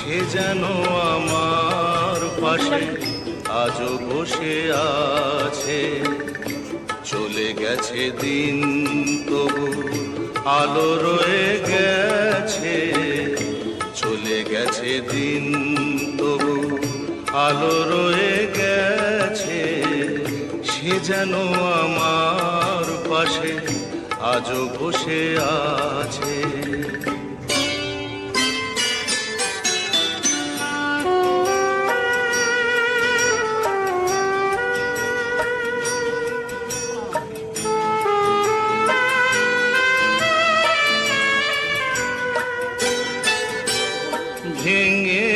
সে যেন আমার পাশে আজও বসে আছে। চলে গেছে দিন তবু আলো রয়ে গেছে, চলে গেছে দিন তবু আলো রয়ে গেছে। সে যেন আমার পাশে আজও বসে আছে। ভেঙে